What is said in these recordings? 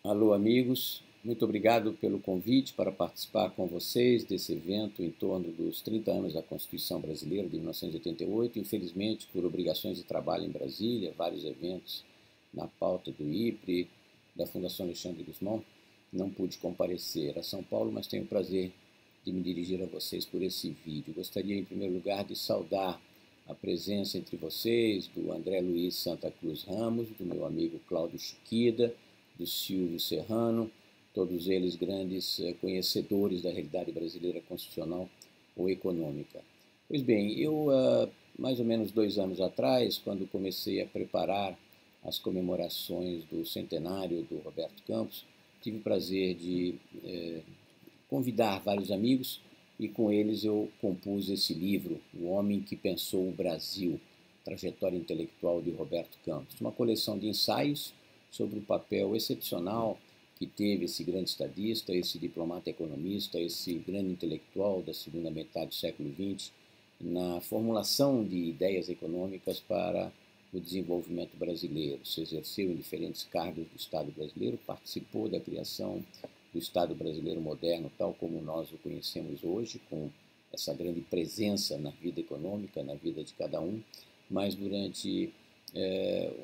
Alô, amigos. Muito obrigado pelo convite para participar com vocês desse evento em torno dos 30 anos da Constituição Brasileira de 1988. Infelizmente, por obrigações de trabalho em Brasília, vários eventos na pauta do IPRE, da Fundação Alexandre de Gusmão, não pude comparecer a São Paulo, mas tenho o prazer de me dirigir a vocês por esse vídeo. Gostaria, em primeiro lugar, de saudar a presença entre vocês do André Luiz Santa Cruz Ramos, do meu amigo Cláudio Chiquida, do Silvio Serrano, todos eles grandes conhecedores da realidade brasileira constitucional ou econômica. Pois bem, eu, mais ou menos 2 anos atrás, quando comecei a preparar as comemorações do centenário do Roberto Campos, tive o prazer de convidar vários amigos e com eles eu compus esse livro, O Homem que Pensou o Brasil, Trajetória Intelectual de Roberto Campos, uma coleção de ensaios sobre o papel excepcional que teve esse grande estadista, esse diplomata economista, esse grande intelectual da segunda metade do século XX, na formulação de ideias econômicas para o desenvolvimento brasileiro. Se exerceu em diferentes cargos do Estado brasileiro, participou da criação do Estado brasileiro moderno, tal como nós o conhecemos hoje, com essa grande presença na vida econômica, na vida de cada um, mas durante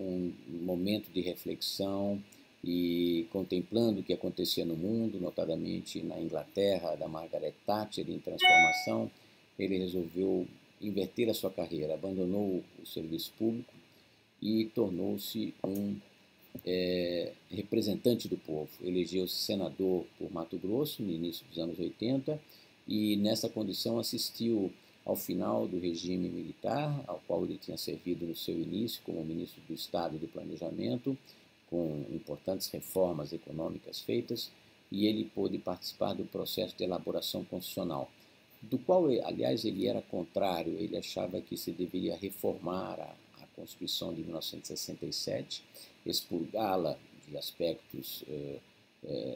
um momento de reflexão e contemplando o que acontecia no mundo, notadamente na Inglaterra, da Margaret Thatcher em transformação, ele resolveu inverter a sua carreira, abandonou o serviço público e tornou-se um representante do povo. Elegeu-se senador por Mato Grosso no início dos anos 80 e nessa condição assistiu ao final do regime militar, ao qual ele tinha servido no seu início como ministro do Estado do Planejamento, com importantes reformas econômicas feitas, e ele pôde participar do processo de elaboração constitucional, do qual, aliás, ele era contrário. Ele achava que se deveria reformar a Constituição de 1967, expurgá-la de aspectos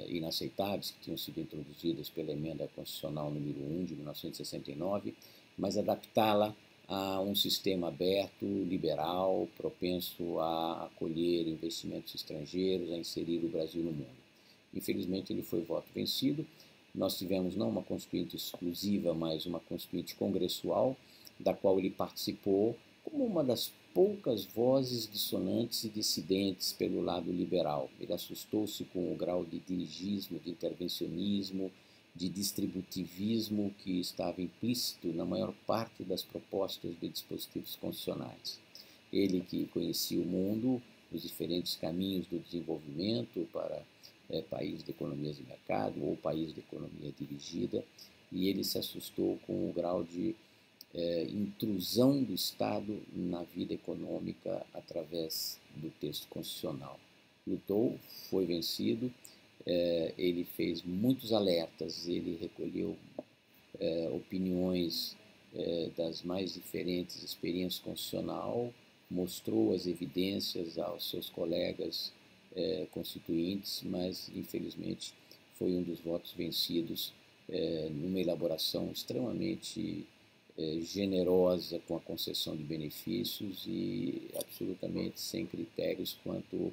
inaceitáveis que tinham sido introduzidos pela Emenda Constitucional número 1 de 1969, mas adaptá-la a um sistema aberto, liberal, propenso a acolher investimentos estrangeiros, a inserir o Brasil no mundo. Infelizmente, ele foi voto vencido. Nós tivemos não uma constituinte exclusiva, mas uma constituinte congressual, da qual ele participou como uma das poucas vozes dissonantes e dissidentes pelo lado liberal. Ele assustou-se com o grau de dirigismo, de intervencionismo, de distributivismo que estava implícito na maior parte das propostas de dispositivos constitucionais. Ele que conhecia o mundo, os diferentes caminhos do desenvolvimento para país de economias de mercado ou país de economia dirigida, e ele se assustou com o grau de intrusão do Estado na vida econômica através do texto constitucional. Lutou, foi vencido, ele fez muitos alertas, ele recolheu opiniões das mais diferentes experiências constitucional, mostrou as evidências aos seus colegas constituintes, mas infelizmente foi um dos votos vencidos numa elaboração extremamente generosa com a concessão de benefícios e absolutamente sem critérios quanto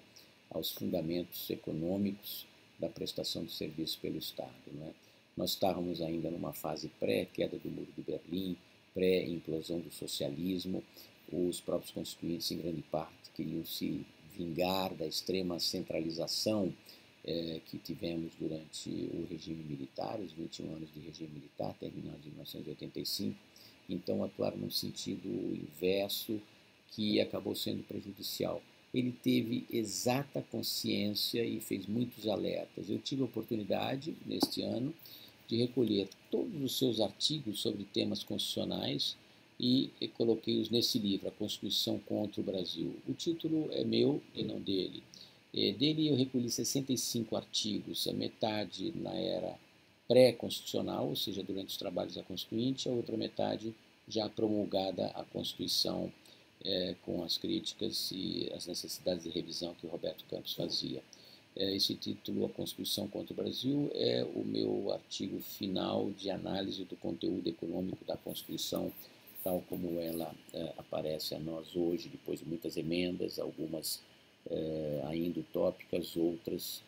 aos fundamentos econômicos da prestação de serviços pelo Estado. Né? Nós estávamos ainda numa fase pré-queda do Muro de Berlim, pré-implosão do socialismo. Os próprios constituintes, em grande parte, queriam se vingar da extrema centralização que tivemos durante o regime militar, os 21 anos de regime militar, terminados em 1985. Então, atuaram num sentido inverso que acabou sendo prejudicial. Ele teve exata consciência e fez muitos alertas. Eu tive a oportunidade, neste ano, de recolher todos os seus artigos sobre temas constitucionais e coloquei-os nesse livro, A Constituição contra o Brasil. O título é meu e não dele. Dele eu recolhi 65 artigos, a metade na era pré-constitucional, ou seja, durante os trabalhos da Constituinte, a outra metade já promulgada a Constituição com as críticas e as necessidades de revisão que o Roberto Campos fazia. Esse título, A Constituição contra o Brasil, é o meu artigo final de análise do conteúdo econômico da Constituição, tal como ela aparece a nós hoje, depois de muitas emendas, algumas ainda utópicas, outras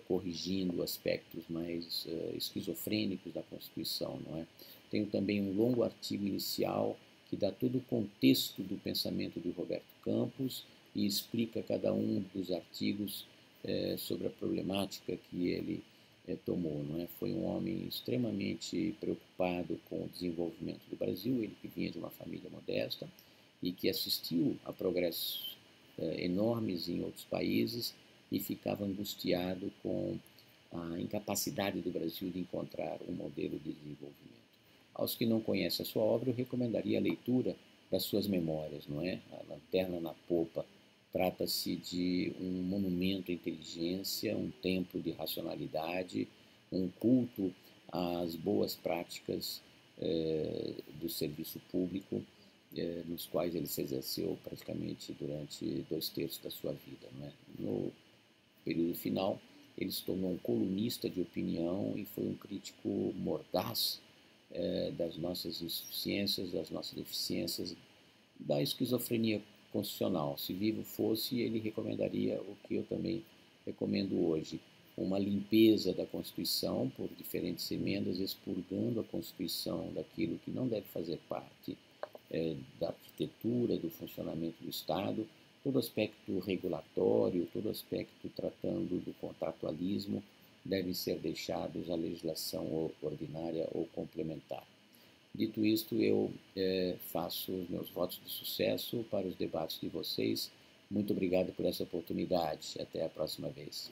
corrigindo aspectos mais esquizofrênicos da Constituição, não é? Tenho também um longo artigo inicial que dá todo o contexto do pensamento de Roberto Campos e explica cada um dos artigos sobre a problemática que ele tomou, não é? Foi um homem extremamente preocupado com o desenvolvimento do Brasil, ele que vinha de uma família modesta e que assistiu a progressos enormes em outros países e ficava angustiado com a incapacidade do Brasil de encontrar um modelo de desenvolvimento. Aos que não conhecem a sua obra, eu recomendaria a leitura das suas memórias, não é? A Lanterna na Popa trata-se de um monumento à inteligência, um templo de racionalidade, um culto às boas práticas do serviço público, nos quais ele se exerceu praticamente durante 2/3 da sua vida, não é? No período final, ele se tornou um colunista de opinião e foi um crítico mordaz das nossas insuficiências, das nossas deficiências, da esquizofrenia constitucional. Se vivo fosse, ele recomendaria o que eu também recomendo hoje, uma limpeza da Constituição por diferentes emendas, expurgando a Constituição daquilo que não deve fazer parte da arquitetura, do funcionamento do Estado, todo aspecto regulatório, todo aspecto tratando do contratualismo devem ser deixados à legislação ordinária ou complementar. Dito isto, eu faço os meus votos de sucesso para os debates de vocês. Muito obrigado por essa oportunidade. Até a próxima vez.